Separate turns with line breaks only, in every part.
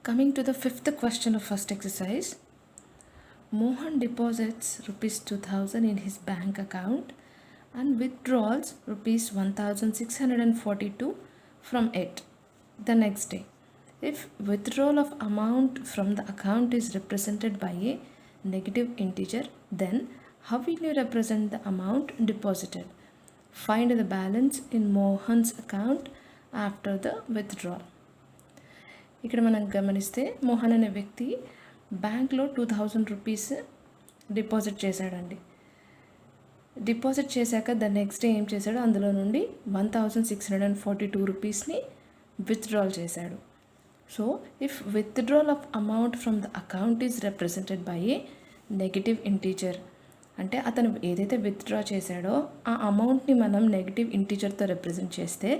Coming to the fifth question of first exercise, Mohan deposits rupees 2000 in his bank account and withdraws rupees 1642 from it the next day. If withdrawal of amount from the account is represented by a negative integer, then how will you represent the amount deposited? Find the balance in Mohan's account after the withdrawal. ఇక్కడ మనం గమనిస్తే మోహన్ అనే వ్యక్తి బ్యాంక్లో 2000 rupees deposit చేశాడండి. Deposit చేశాక the next day ఏం చేశాడు, అందులో నుండి 1642 రూపీస్ని విత్డ్రాల్ చేశాడు. So if withdrawal of amount from the account is represented by a negative integer, అంటే అతను ఏదైతే విత్డ్రా చేశాడో ఆ అమౌంట్ని మనం నెగిటివ్ ఇంటీజర్తో రిప్రజెంట్ చేస్తే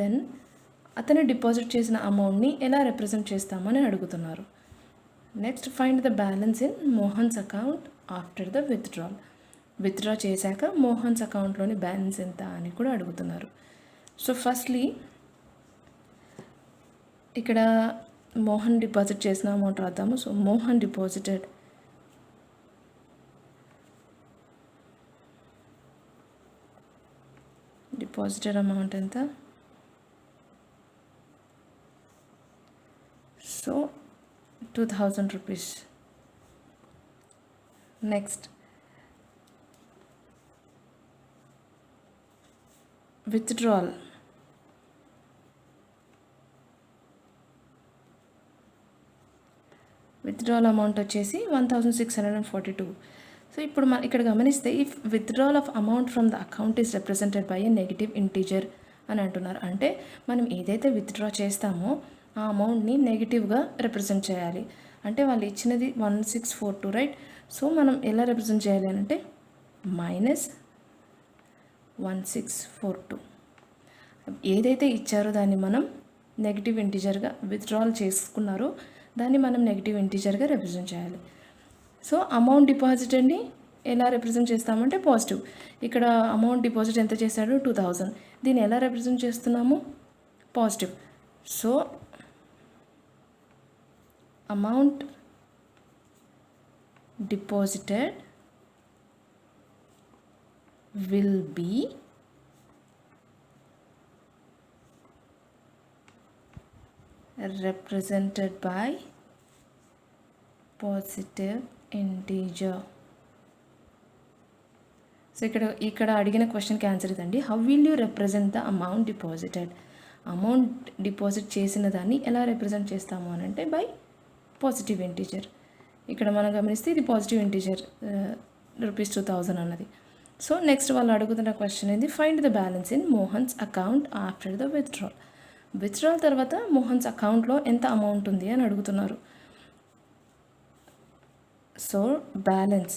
దెన్ అతను డిపాజిట్ చేసిన అమౌంట్ని ఎలా రిప్రజెంట్ చేస్తామని అడుగుతున్నారు. Next find the balance in Mohan's account after the withdrawal. Withdraw చేశాక మోహన్స్ అకౌంట్లోని బ్యాలెన్స్ ఎంత అని కూడా అడుగుతున్నారు. సో ఫస్ట్లీ ఇక్కడ మోహన్ డిపాజిట్ చేసిన అమౌంట్ రాద్దాము. సో మోహన్ డిపాజిటెడ్ అమౌంట్ ఎంత? So 2000 rupees. Next withdrawal amount వచ్చేసి 1642. సో ఇప్పుడు ఇక్కడ గమనిస్తే if withdrawal of amount from the account is represented by a negative integer అని అంటున్నారు. అంటే మనం ఏదైతే విత్డ్రా చేస్తామో ఆ అమౌంట్ని నెగిటివ్గా రిప్రజెంట్ చేయాలి. అంటే వాళ్ళు ఇచ్చినది 1642 రైట్. సో మనం ఎలా రిప్రజెంట్ చేయాలి అని అంటే -1642 ఏదైతే ఇచ్చారో దాన్ని మనం నెగిటివ్ ఇంటీజర్గా విత్డ్రాల్ చేసుకున్నారో దాన్ని మనం నెగిటివ్ ఇంటీజర్గా రిప్రజెంట్ చేయాలి. సో అమౌంట్ డిపాజిటెడ్ని ఎలా రిప్రజెంట్ చేస్తామంటే పాజిటివ్. ఇక్కడ అమౌంట్ డిపాజిట్ ఎంత చేశాడు 2000, దీన్ని ఎలా రిప్రజెంట్ చేస్తున్నాము positive. So amount deposited will be represented by positive integer. So ఇక్కడ అడిగిన క్వశ్చన్కి ఆన్సర్ ఇదండి. How will you represent the amount deposited? Amount deposit చేసిన దాన్ని ఎలా రిప్రజెంట్ చేస్తాము అని అంటే బై పాజిటివ్ ఇంటీజర్. ఇక్కడ మనం గమనిస్తే ఇది పాజిటివ్ ఇంటీజర్ రూపీస్ 2000 అన్నది. సో నెక్స్ట్ వాళ్ళు అడుగుతున్న క్వశ్చన్ ఏంది, find the balance in Mohan's account after the withdrawal. Withdrawal తర్వాత మోహన్స్ అకౌంట్లో ఎంత అమౌంట్ ఉంది అని అడుగుతున్నారు. సో బ్యాలెన్స్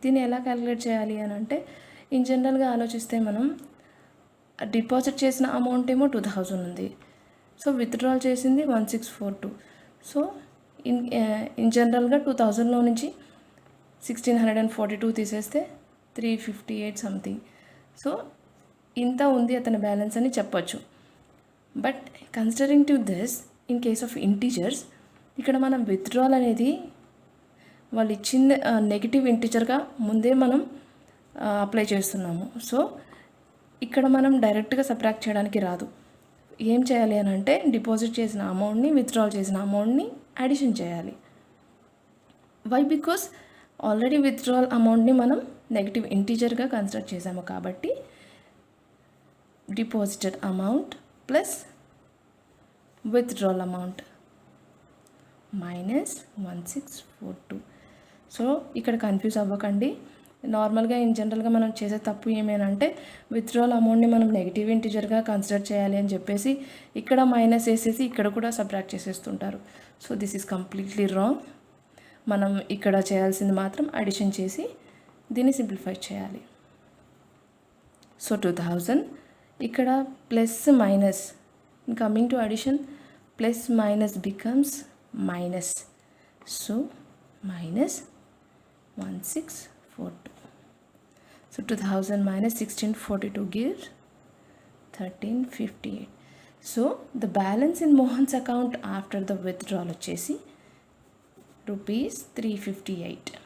దీన్ని ఎలా క్యాలిక్యులేట్ చేయాలి అని అంటే ఇన్ జనరల్గా ఆలోచిస్తే మనం డిపాజిట్ చేసిన అమౌంట్ ఏమో 2000 ఉంది. సో విత్డ్రాల్ చేసింది 1642. సో ఇన్ జనరల్గా 2000లో నుంచి 1642 తీసేస్తే 358 సంథింగ్. సో ఇంత ఉంది అతని బ్యాలెన్స్ అని చెప్పొచ్చు. But considering to this in case of integers ఇక్కడ మనం విత్డ్రాల్ అనేది వాళ్ళు ఇచ్చింది నెగిటివ్ ఇంటీజర్గా ముందే మనం అప్లై చేస్తున్నాము. సో ఇక్కడ మనం డైరెక్ట్గా సబ్ట్రాక్ట్ చేయడానికి రాదు. ఏం చేయాలి అని అంటే డిపాజిట్ చేసిన అమౌంట్ని విత్డ్రాల్ చేసిన అమౌంట్ని అడిషన్ చేయాలి. వై? బికాస్ ఆల్రెడీ విత్డ్రాల్ అమౌంట్ని మనం నెగిటివ్ ఇంటీజర్గా కన్సిడర్ చేసాము కాబట్టి deposited amount plus withdrawal amount -1642. So ఇక్కడ కన్ఫ్యూజ్ అవ్వకండి. నార్మల్గా ఇన్ జనరల్గా మనం చేసే తప్పు ఏమేనంటే విత్డ్రాల్ అమౌంట్ని మనం నెగిటివ్ ఇంటీజర్గా కన్సిడర్ చేయాలి అని చెప్పేసి ఇక్కడ మైనస్ వేసేసి ఇక్కడ కూడా సబ్ట్రాక్ట్ చేసేస్తుంటారు. So this is completely wrong. మనం ఇక్కడ చేయాల్సింది మాత్రం అడిషన్ చేసి దీన్ని సింప్లిఫై చేయాలి. సో 2000 ఇక్కడ plus minus coming to addition plus minus becomes minus. So -1642. So 2000 minus 1642 gives 1358. So the balance in Mohan's account after the withdrawal వచ్చేసి రూపీస్ 358.